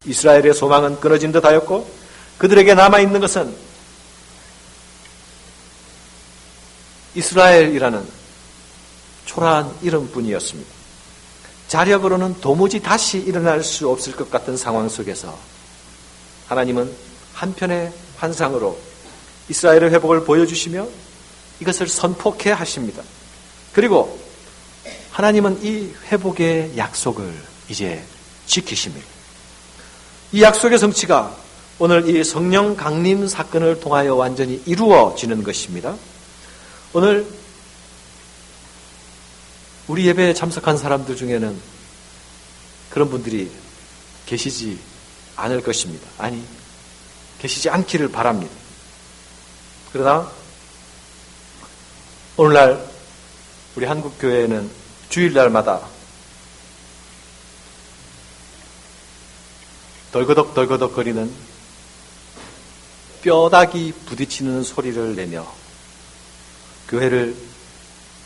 이스라엘의 소망은 끊어진 듯 하였고 그들에게 남아있는 것은 이스라엘이라는 초라한 이름뿐이었습니다. 자력으로는 도무지 다시 일어날 수 없을 것 같은 상황 속에서 하나님은 한편의 환상으로 이스라엘의 회복을 보여주시며 이것을 선포케 하십니다. 그리고 하나님은 이 회복의 약속을 이제 지키십니다. 이 약속의 성취가 오늘 이 성령 강림 사건을 통하여 완전히 이루어지는 것입니다. 오늘 우리 예배에 참석한 사람들 중에는 그런 분들이 계시지 않을 것입니다. 아니, 계시지 않기를 바랍니다. 그러나 오늘날 우리 한국교회에는 주일날마다 덜거덕 거리는 뼈다귀 부딪히는 소리를 내며 교회를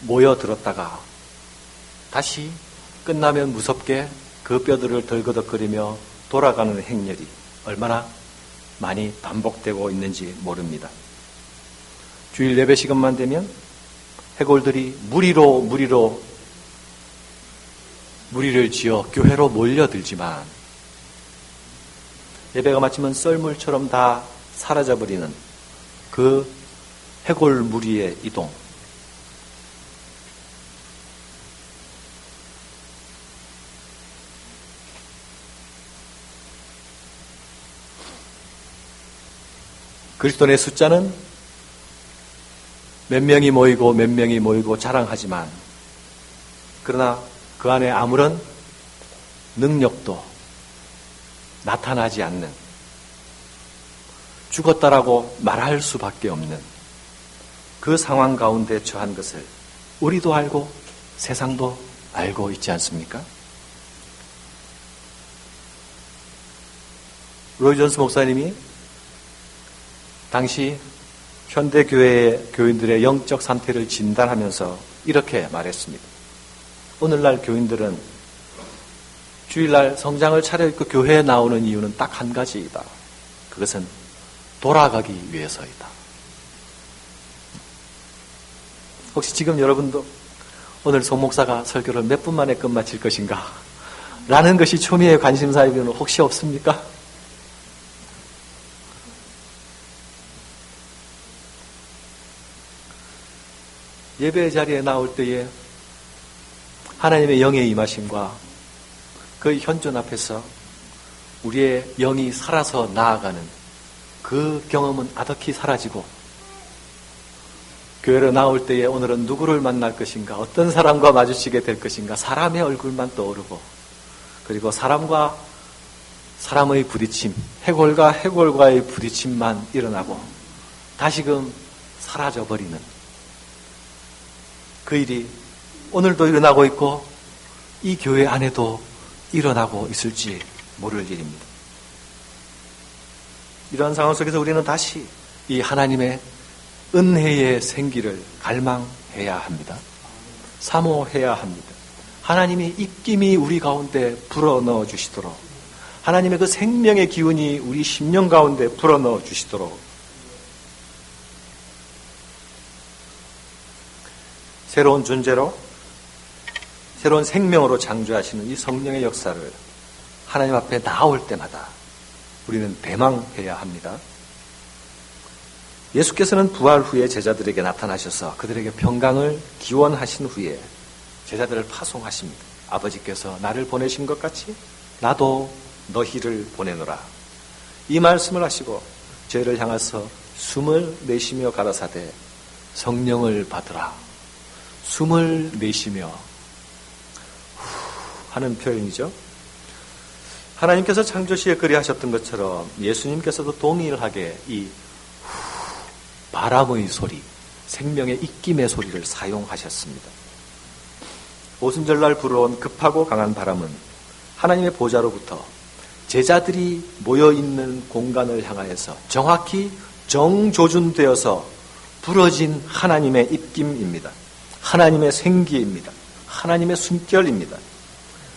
모여들었다가 다시 끝나면 무섭게 그 뼈들을 덜거덕거리며 돌아가는 행렬이 얼마나 많이 반복되고 있는지 모릅니다. 주일 예배 시간만 되면 해골들이 무리를 지어 교회로 몰려들지만 예배가 마치면 썰물처럼 다 사라져버리는 그 해골 무리의 이동. 그리스도인의 숫자는 몇 명이 모이고 자랑하지만 그러나 그 안에 아무런 능력도 나타나지 않는, 죽었다라고 말할 수밖에 없는 그 상황 가운데 처한 것을 우리도 알고 세상도 알고 있지 않습니까? 로이 존스 목사님이 당시 현대교회의 교인들의 영적 상태를 진단하면서 이렇게 말했습니다. 오늘날 교인들은 주일날 성장을 차려입고 교회에 나오는 이유는 딱 한 가지이다. 그것은 돌아가기 위해서이다. 혹시 지금 여러분도 오늘 송 목사가 설교를 몇 분 만에 끝마칠 것인가? 라는 것이 초미의 관심사이면 혹시 없습니까? 예배 자리에 나올 때에 하나님의 영의 임하심과 그 현존 앞에서 우리의 영이 살아서 나아가는 그 경험은 아득히 사라지고 교회로 나올 때에 오늘은 누구를 만날 것인가, 어떤 사람과 마주치게 될 것인가, 사람의 얼굴만 떠오르고 그리고 사람과 사람의 부딪힘, 해골과 해골과의 부딪힘만 일어나고 다시금 사라져버리는 그 일이 오늘도 일어나고 있고 이 교회 안에도 일어나고 있을지 모를 일입니다. 이러한 상황 속에서 우리는 다시 이 하나님의 은혜의 생기를 갈망해야 합니다. 사모해야 합니다. 하나님이 입김이 우리 가운데 불어넣어 주시도록, 하나님의 그 생명의 기운이 우리 심령 가운데 불어넣어 주시도록 새로운 존재로, 새로운 생명으로 창조하시는 이 성령의 역사를 하나님 앞에 나올 때마다 우리는 대망해야 합니다. 예수께서는 부활 후에 제자들에게 나타나셔서 그들에게 평강을 기원하신 후에 제자들을 파송하십니다. 아버지께서 나를 보내신 것 같이 나도 너희를 보내노라. 이 말씀을 하시고 저희를 향해서 숨을 내쉬며 가라사대 성령을 받으라. 숨을 내쉬며 하는 표현이죠. 하나님께서 창조시에 그리하셨던 것처럼 예수님께서도 동일하게 이 바람의 소리, 생명의 입김의 소리를 사용하셨습니다. 오순절날 불어온 급하고 강한 바람은 하나님의 보좌로부터 제자들이 모여있는 공간을 향하여서 정확히 정조준되어서 불어진 하나님의 입김입니다. 하나님의 생기입니다. 하나님의 숨결입니다.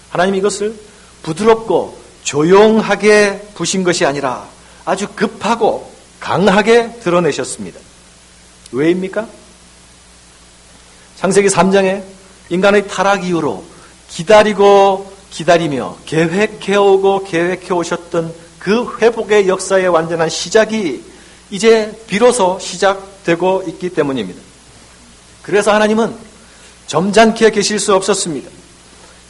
하나님이 이것을 부드럽고 조용하게 부신 것이 아니라 아주 급하고 강하게 드러내셨습니다. 왜입니까? 창세기 3장에 인간의 타락 이후로 기다리며 계획해오고 계획해오셨던 그 회복의 역사의 완전한 시작이 이제 비로소 시작되고 있기 때문입니다. 그래서 하나님은 점잖게 계실 수 없었습니다.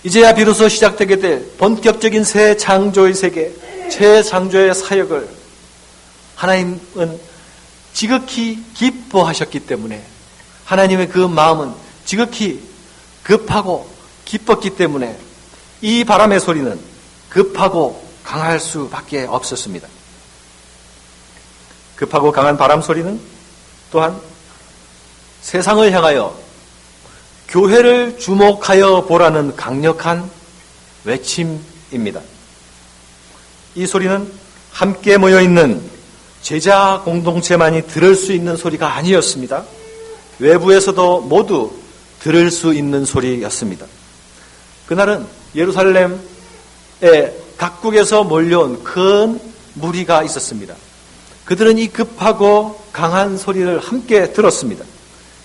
이제야 비로소 시작되게 될 본격적인 새 창조의 세계, 새 창조의 사역을 하나님은 지극히 기뻐하셨기 때문에, 하나님의 그 마음은 지극히 급하고 기뻤기 때문에 이 바람의 소리는 급하고 강할 수밖에 없었습니다. 급하고 강한 바람 소리는 또한 세상을 향하여 교회를 주목하여 보라는 강력한 외침입니다. 이 소리는 함께 모여있는 제자 공동체만이 들을 수 있는 소리가 아니었습니다. 외부에서도 모두 들을 수 있는 소리였습니다. 그날은 예루살렘에 각국에서 몰려온 큰 무리가 있었습니다. 그들은 이 급하고 강한 소리를 함께 들었습니다.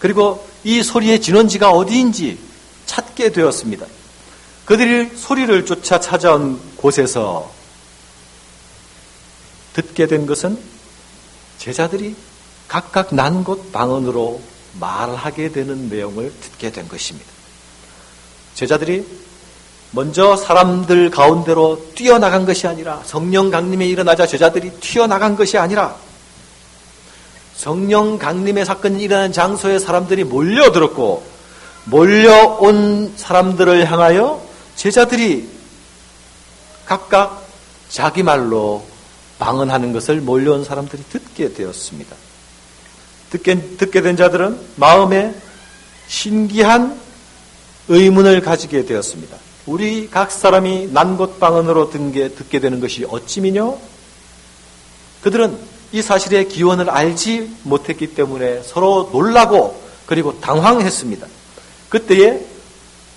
그리고 이 소리의 진원지가 어디인지 찾게 되었습니다. 그들이 소리를 쫓아 찾아온 곳에서 듣게 된 것은 제자들이 각각 난 곳 방언으로 말하게 되는 내용을 듣게 된 것입니다. 제자들이 먼저 사람들 가운데로 뛰어나간 것이 아니라, 성령 강림에 일어나자 제자들이 튀어나간 것이 아니라, 성령 강림의 사건이 일어난 장소에 사람들이 몰려들었고, 몰려온 사람들을 향하여 제자들이 각각 자기 말로 방언하는 것을 몰려온 사람들이 듣게 되었습니다. 듣게 된 자들은 마음에 신기한 의문을 가지게 되었습니다. 우리 각 사람이 난곳 방언으로 듣게 되는 것이 어찌미뇨? 그들은 이 사실의 기원을 알지 못했기 때문에 서로 놀라고 그리고 당황했습니다. 그때에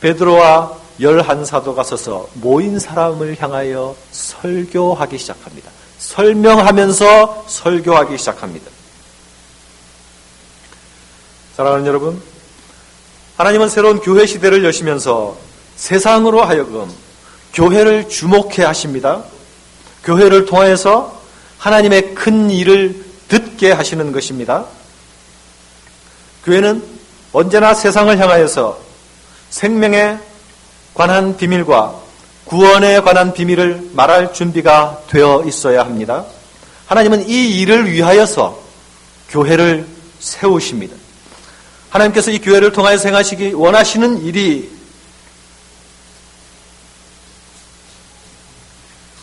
베드로와 11사도가 서서 모인 사람을 향하여 설교하기 시작합니다. 설명하면서 설교하기 시작합니다. 사랑하는 여러분, 하나님은 새로운 교회 시대를 여시면서 세상으로 하여금 교회를 주목해 하십니다. 교회를 통해서 하나님의 큰 일을 듣게 하시는 것입니다. 교회는 언제나 세상을 향하여서 생명에 관한 비밀과 구원에 관한 비밀을 말할 준비가 되어 있어야 합니다. 하나님은 이 일을 위하여서 교회를 세우십니다. 하나님께서 이 교회를 통하여서 행하시기 원하시는 일이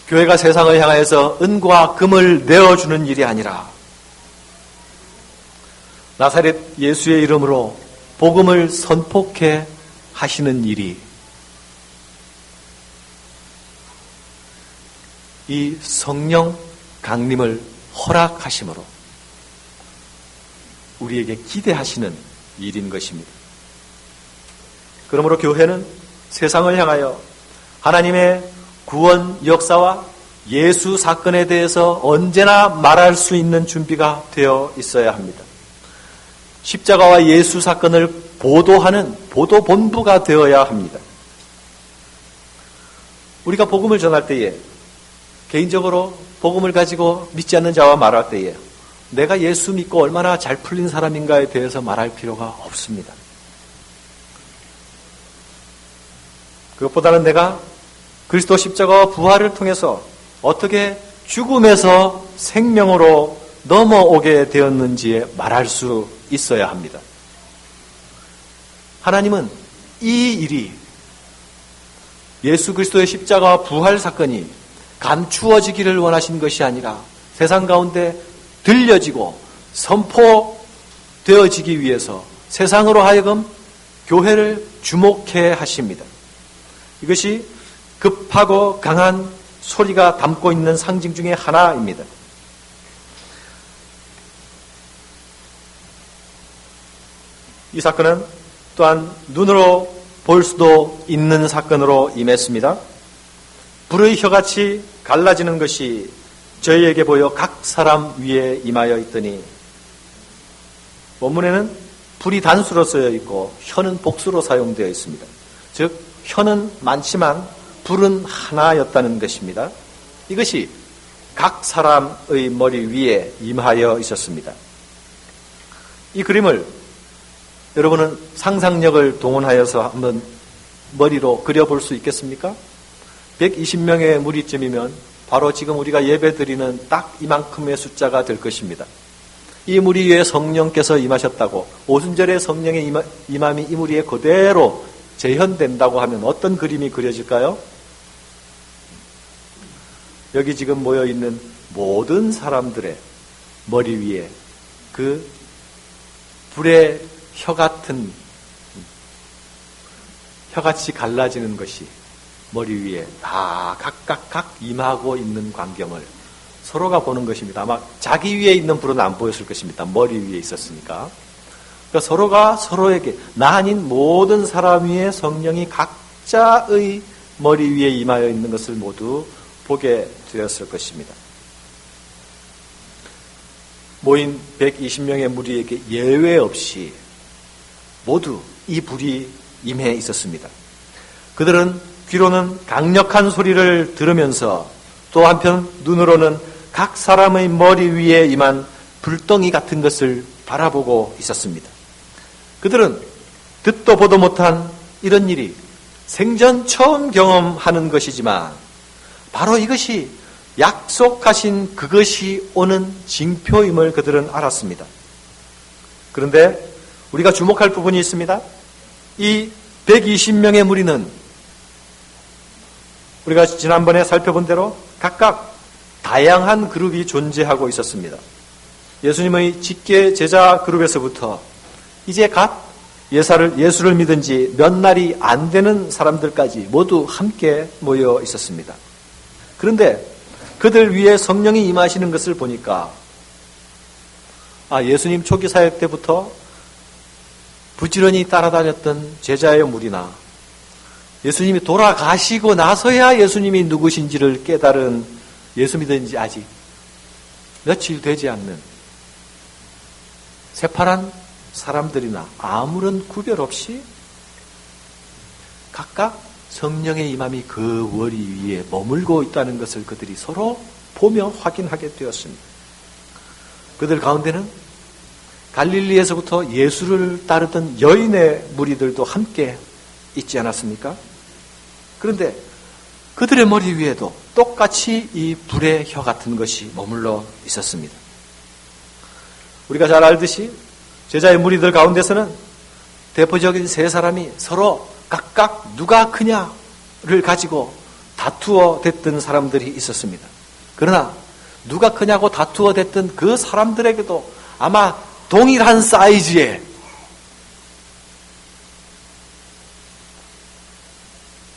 교회가 세상을 향하여서 은과 금을 내어주는 일이 아니라 나사렛 예수의 이름으로 복음을 선포케 하시는 일이, 이 성령 강림을 허락하심으로 우리에게 기대하시는 일인 것입니다. 그러므로 교회는 세상을 향하여 하나님의 구원 역사와 예수 사건에 대해서 언제나 말할 수 있는 준비가 되어 있어야 합니다. 십자가와 예수 사건을 보도하는 보도본부가 되어야 합니다. 우리가 복음을 전할 때에, 개인적으로 복음을 가지고 믿지 않는 자와 말할 때에 내가 예수 믿고 얼마나 잘 풀린 사람인가에 대해서 말할 필요가 없습니다. 그것보다는 내가 그리스도 십자가와 부활을 통해서 어떻게 죽음에서 생명으로 넘어오게 되었는지에 말할 수 있어야 합니다. 하나님은 이 일이, 예수 그리스도의 십자가와 부활 사건이 감추어지기를 원하신 것이 아니라 세상 가운데 들려지고 선포되어지기 위해서 세상으로 하여금 교회를 주목해 하십니다. 이것이 급하고 강한 소리가 담고 있는 상징 중에 하나입니다. 이 사건은 또한 눈으로 볼 수도 있는 사건으로 임했습니다. 불의 혀같이 갈라지는 것이 저희에게 보여 각 사람 위에 임하여 있더니, 원문에는 불이 단수로 쓰여 있고 혀는 복수로 사용되어 있습니다. 즉 혀는 많지만 불은 하나였다는 것입니다. 이것이 각 사람의 머리 위에 임하여 있었습니다. 이 그림을 여러분은 상상력을 동원하여서 한번 머리로 그려볼 수 있겠습니까? 120명의 무리쯤이면 바로 지금 우리가 예배드리는 딱 이만큼의 숫자가 될 것입니다. 이 무리 위에 성령께서 임하셨다고, 오순절에 성령의 임함이 이 무리에 그대로 재현된다고 하면 어떤 그림이 그려질까요? 여기 지금 모여있는 모든 사람들의 머리 위에 그 불의 혀같이 갈라지는 것이 머리 위에 다 각각 임하고 있는 광경을 서로가 보는 것입니다. 아마 자기 위에 있는 불은 안 보였을 것입니다. 머리 위에 있었으니까. 그러니까 서로가 서로에게, 나 아닌 모든 사람 위에 성령이 각자의 머리 위에 임하여 있는 것을 모두 보게 되었을 것입니다. 모인 120명의 무리에게 예외 없이 모두 이 불이 임해 있었습니다. 그들은 귀로는 강력한 소리를 들으면서 또 한편 눈으로는 각 사람의 머리 위에 임한 불덩이 같은 것을 바라보고 있었습니다. 그들은 듣도 보도 못한 이런 일이 생전 처음 경험하는 것이지만 바로 이것이 약속하신 그것이 오는 징표임을 그들은 알았습니다. 그런데 우리가 주목할 부분이 있습니다. 이 120명의 무리는 우리가 지난번에 살펴본 대로 각각 다양한 그룹이 존재하고 있었습니다. 예수님의 직계 제자 그룹에서부터 이제 갓 예수를 믿은 지 몇 날이 안 되는 사람들까지 모두 함께 모여 있었습니다. 그런데 그들 위에 성령이 임하시는 것을 보니까 예수님 초기 사역 때부터 부지런히 따라다녔던 제자의 무리나 예수님이 돌아가시고 나서야 예수님이 누구신지를 깨달은 예수 믿은 지 아직 며칠 되지 않는 새파란 사람들이나 아무런 구별 없이 각각 성령의 임함이 그 머리 위에 머물고 있다는 것을 그들이 서로 보며 확인하게 되었습니다. 그들 가운데는 갈릴리에서부터 예수를 따르던 여인의 무리들도 함께 있지 않았습니까? 그런데 그들의 머리 위에도 똑같이 이 불의 혀 같은 것이 머물러 있었습니다. 우리가 잘 알듯이 제자의 무리들 가운데서는 대표적인 세 사람이 서로 각각 누가 크냐를 가지고 다투어 댔던 사람들이 있었습니다. 그러나 누가 크냐고 다투어 댔던 그 사람들에게도 아마 동일한 사이즈의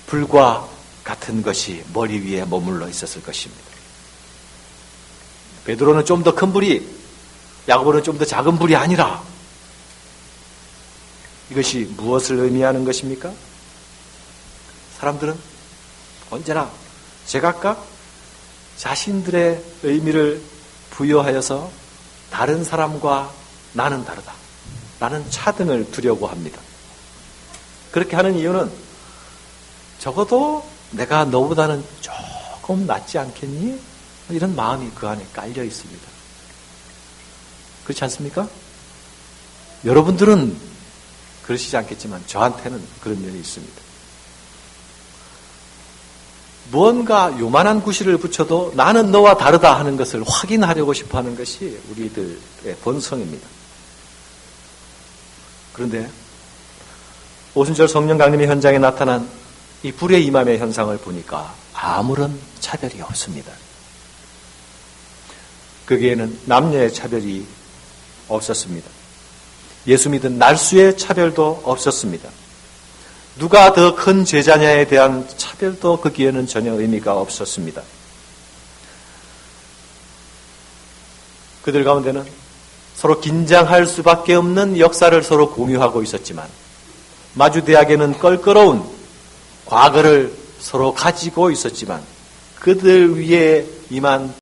불과 같은 것이 머리 위에 머물러 있었을 것입니다. 베드로는 좀 더 큰 불이, 야고보는 좀 더 작은 불이 아니라 이것이 무엇을 의미하는 것입니까? 사람들은 언제나 제각각 자신들의 의미를 부여하여서 다른 사람과 나는 다르다, 라는 차등을 두려고 합니다. 그렇게 하는 이유는 적어도 내가 너보다는 조금 낫지 않겠니? 이런 마음이 그 안에 깔려 있습니다. 그렇지 않습니까? 여러분들은 그러시지 않겠지만 저한테는 그런 면이 있습니다. 무언가 요만한 구실을 붙여도 나는 너와 다르다 하는 것을 확인하려고 싶어 하는 것이 우리들의 본성입니다. 그런데 오순절 성령 강림의 현장에 나타난 이 불의 임함의 현상을 보니까 아무런 차별이 없습니다. 거기에는 남녀의 차별이 없었습니다. 예수 믿은 날수의 차별도 없었습니다. 누가 더 큰 제자냐에 대한 차별도 거기에는 전혀 의미가 없었습니다. 그들 가운데는 서로 긴장할 수밖에 없는 역사를 서로 공유하고 있었지만 마주대학에는 껄끄러운 과거를 서로 가지고 있었지만 그들 위에 임한